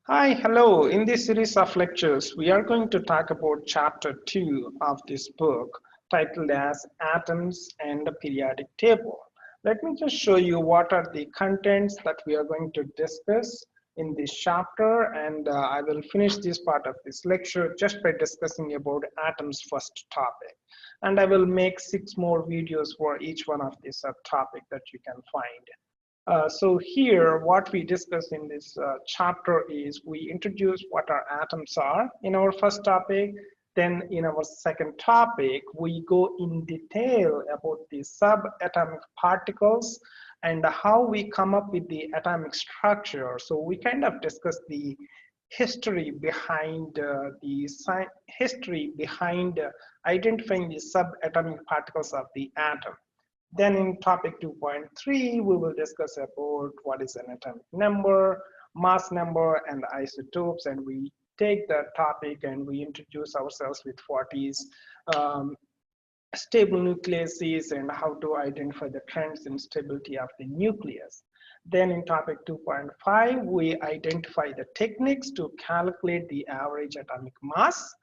Hi, hello. In this series of lectures, we are going to talk about chapter 2 of this book titled as Atoms and the Periodic Table. Let me just show you what are the contents that we are going to discuss in this chapter, and I will finish this part of this lecture just by discussing about atoms first topic. And I will make 6 more videos for each one of these subtopic that you can find. So here, what we discuss in this chapter is we introduce what our atoms are in our first topic. Then in our second topic, we go in detail about the subatomic particles and how we come up with the atomic structure. So we kind of discuss the history behind identifying the subatomic particles of the atom. Then in topic 2.3, we will discuss about what is an atomic number, mass number, and isotopes. And we take that topic and we introduce ourselves with what is stable nucleuses and how to identify the trends in stability of the nucleus. Then in topic 2.5, we identify the techniques to calculate the average atomic mass.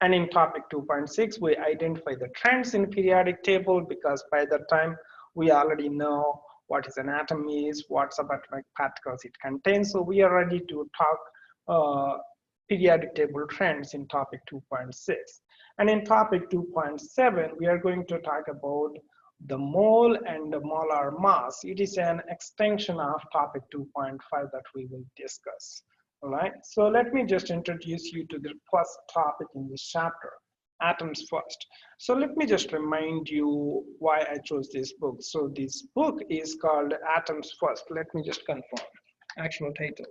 And in topic 2.6, we identify the trends in periodic table, because by that time we already know what is an atom is, what subatomic particles it contains. So we are ready to talk periodic table trends in topic 2.6. And in topic 2.7, we are going to talk about the mole and the molar mass. It is an extension of topic 2.5 that we will discuss. All right, so let me just introduce you to the first topic in this chapter, atoms first. So let me just remind you why I chose this book. So this book is called Atoms First. Let me just confirm, actual title.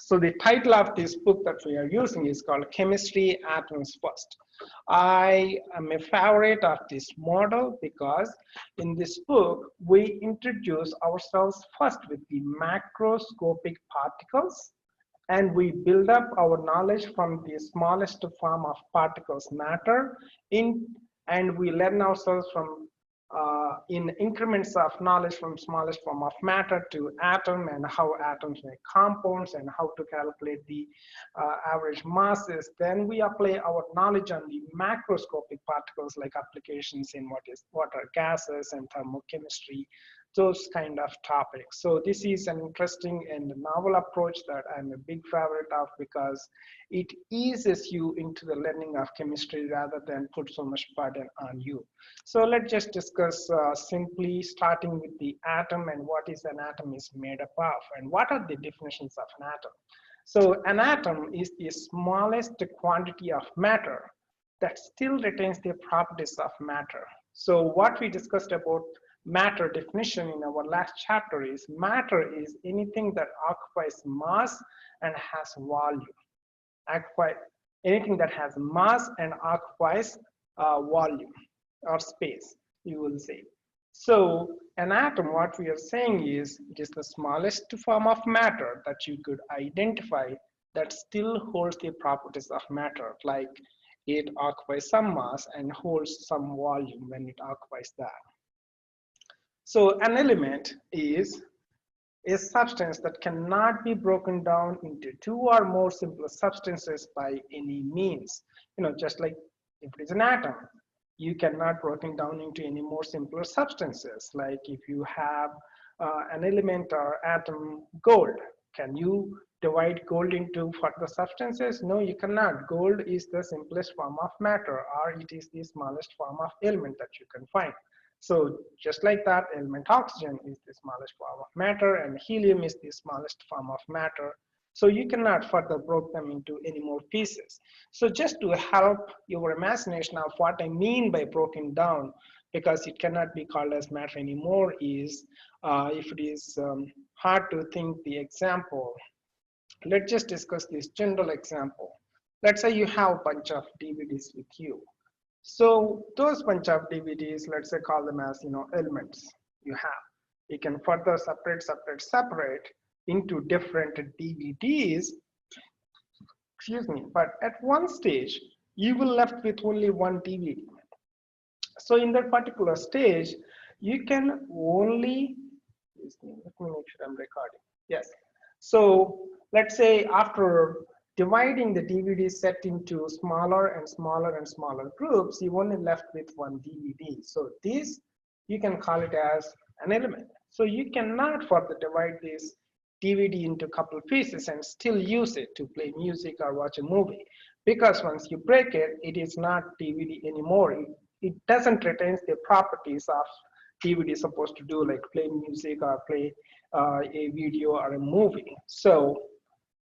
So the title of this book that we are using is called Chemistry Atoms First. I am a favorite of this model because in this book, we introduce ourselves first with the macroscopic particles, and we build up our knowledge from the smallest form of particles, matter, and we learn ourselves from in increments of knowledge from smallest form of matter to atom, and how atoms make compounds, and how to calculate the average masses. Then we apply our knowledge on the macroscopic particles, like applications in what are gases and thermochemistry, those kind of topics. So this is an interesting and novel approach that I'm a big favorite of, because it eases you into the learning of chemistry rather than put so much burden on you. So let's just discuss simply starting with the atom and what is an atom is made up of, and what are the definitions of an atom. So an atom is the smallest quantity of matter that still retains the properties of matter. So what we discussed about matter definition in our last chapter is matter is anything that occupies mass and has volume. Anything that has mass and occupies volume or space, you will say. So an atom, what we are saying is, it is the smallest form of matter that you could identify that still holds the properties of matter, like it occupies some mass and holds some volume when it occupies that. So an element is a substance that cannot be broken down into two or more simpler substances by any means. Just like if it is an atom, you cannot broken down into any more simpler substances. Like if you have an element or atom gold, can you divide gold into further substances? No, you cannot. Gold is the simplest form of matter, or it is the smallest form of element that you can find. So just like that, element oxygen is the smallest form of matter, and helium is the smallest form of matter. So you cannot further break them into any more pieces. So just to help your imagination of what I mean by broken down, because it cannot be called as matter anymore, is if it is hard to think the example, let's just discuss this general example. Let's say you have a bunch of DVDs with you. So those bunch of DVDs, let's say call them as elements you have. You can further separate into different DVDs. Excuse me, but at one stage you will left with only one DVD. So in that particular stage, you can only, let me make sure I'm recording. Yes. So let's say after dividing the DVD set into smaller and smaller and smaller groups, you only left with one DVD. So this, you can call it as an element. So you cannot further divide this DVD into a couple pieces and still use it to play music or watch a movie. Because once you break it, it is not DVD anymore. It doesn't retain the properties of DVD is supposed to do, like play music or play a video or a movie. So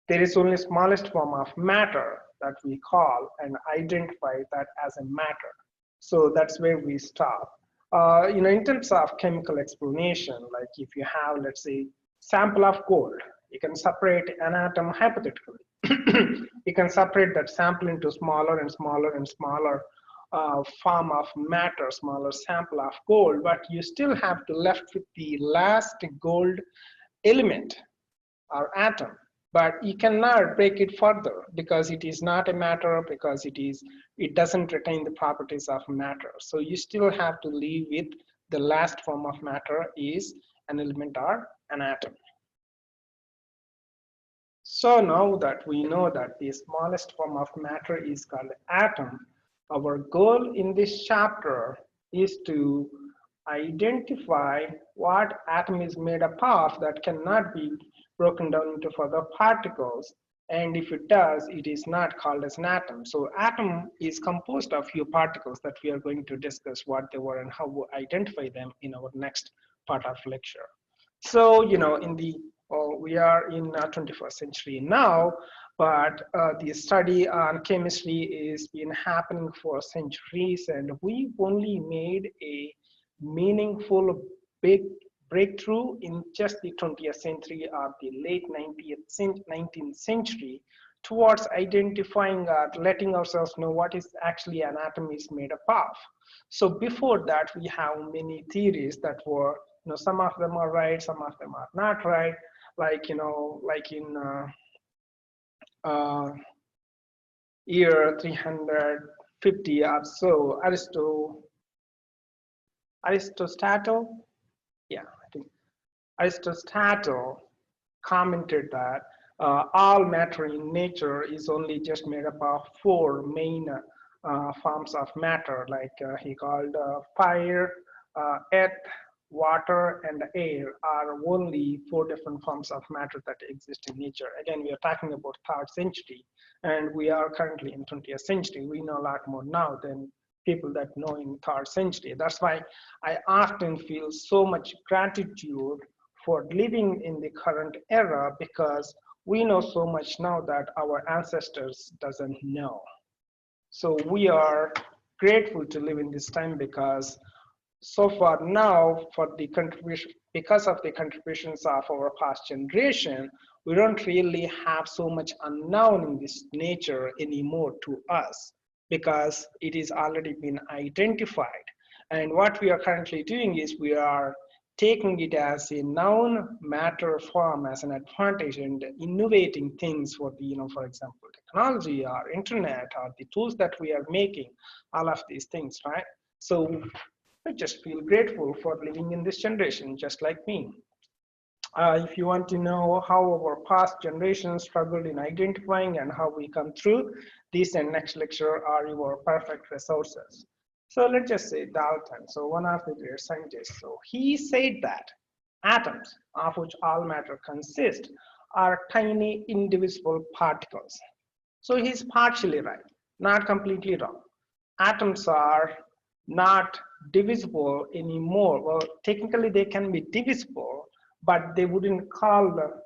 there is only smallest form of matter that we call and identify that as a matter. So that's where we stop. In terms of chemical explanation, like if you have, let's say, sample of gold, you can separate an atom hypothetically. You can separate that sample into smaller and smaller and smaller form of matter, smaller sample of gold, but you still have to left with the last gold element or atom. But you cannot break it further because it is not a matter, because it doesn't retain the properties of matter. So you still have to leave with the last form of matter is an element or an atom. So now that we know that the smallest form of matter is called atom, our goal in this chapter is to identify what atom is made up of that cannot be broken down into further particles, and if it does, it is not called as an atom. So atom is composed of few particles that we are going to discuss what they were and how we identify them in our next part of lecture. So we are in 21st century now, but the study on chemistry is been happening for centuries, and we only made a meaningful big breakthrough in just the 20th century or the late 19th century towards identifying letting ourselves know what is actually an atom is made up of. So before that, we have many theories that were, some of them are right, some of them are not right. Like in year 350 or so, Aristotle, yeah, I think Aristotle commented that all matter in nature is only just made up of four main forms of matter, like he called fire, earth, water, and air are only four different forms of matter that exist in nature. Again, we are talking about 3rd century, and we are currently in 20th century. We know a lot more now than people that know in 3rd century. That's why I often feel so much gratitude for living in the current era, because we know so much now that our ancestors doesn't know. So we are grateful to live in this time, because so far now, because of the contributions of our past generation, we don't really have so much unknown in this nature anymore to us, because it is already been identified. And what we are currently doing is we are taking it as a known matter form as an advantage and innovating things for the, for example, technology or internet or the tools that we are making, all of these things, right? So I just feel grateful for living in this generation, just like me. If you want to know how our past generations struggled in identifying and how we come through, this and next lecture are your perfect resources. So let's just say Dalton, so one of the great scientists, so he said that atoms, of which all matter consists, are tiny indivisible particles. So he's partially right, not completely wrong. Atoms are not divisible anymore. Well, technically they can be divisible, but they wouldn't call the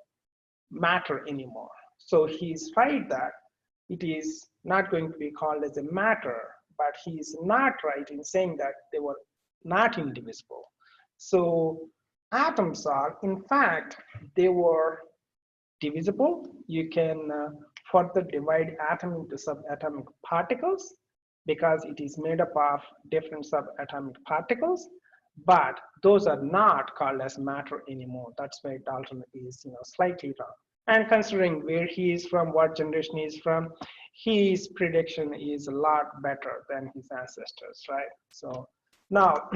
matter anymore. So he's right that it is not going to be called as a matter, but he's not right in saying that they were not indivisible. So atoms are, in fact, they were divisible. You can further divide atom into subatomic particles, because it is made up of different subatomic particles, but those are not called as matter anymore. That's why Dalton is slightly wrong. And considering where he is from, what generation he is from, his prediction is a lot better than his ancestors, right? So now,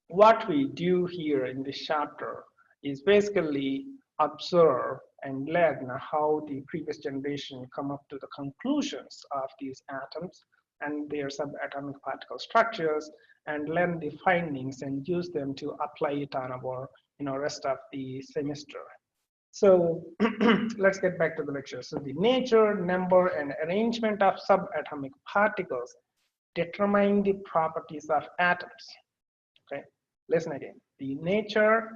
what we do here in this chapter is basically observe and learn how the previous generation come up to the conclusions of these atoms and their subatomic particle structures, and learn the findings and use them to apply it on our rest of the semester. So let's get back to the lecture. So the nature, number, and arrangement of subatomic particles determine the properties of atoms. Okay, listen again. The nature,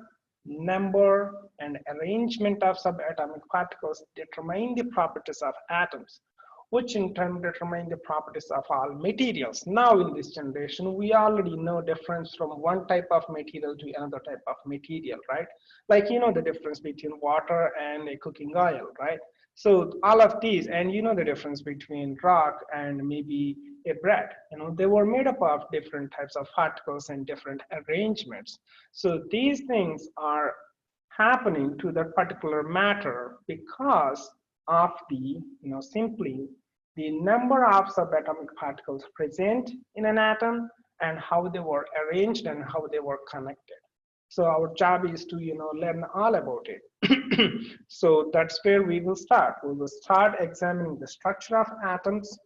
number, and arrangement of subatomic particles determine the properties of atoms, which in turn determine the properties of all materials. Now in this generation, we already know difference from one type of material to another type of material, right? Like the difference between water and a cooking oil, right? So all of these, and the difference between rock and maybe a bread, they were made up of different types of particles and different arrangements. So these things are happening to that particular matter because of the, simply the number of subatomic particles present in an atom and how they were arranged and how they were connected. So our job is to, learn all about it. So that's where we will start. We will start examining the structure of atoms,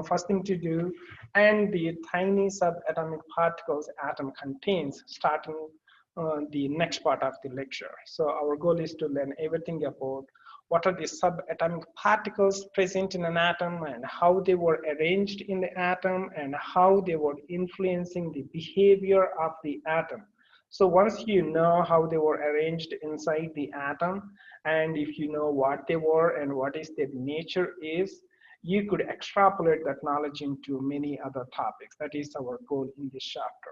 first thing to do, and the tiny subatomic particles atom contains, starting the next part of the lecture. So our goal is to learn everything about what are the subatomic particles present in an atom and how they were arranged in the atom and how they were influencing the behavior of the atom. So once you know how they were arranged inside the atom, and if you know what they were and what is their nature is, you could extrapolate that knowledge into many other topics. That is our goal in this chapter.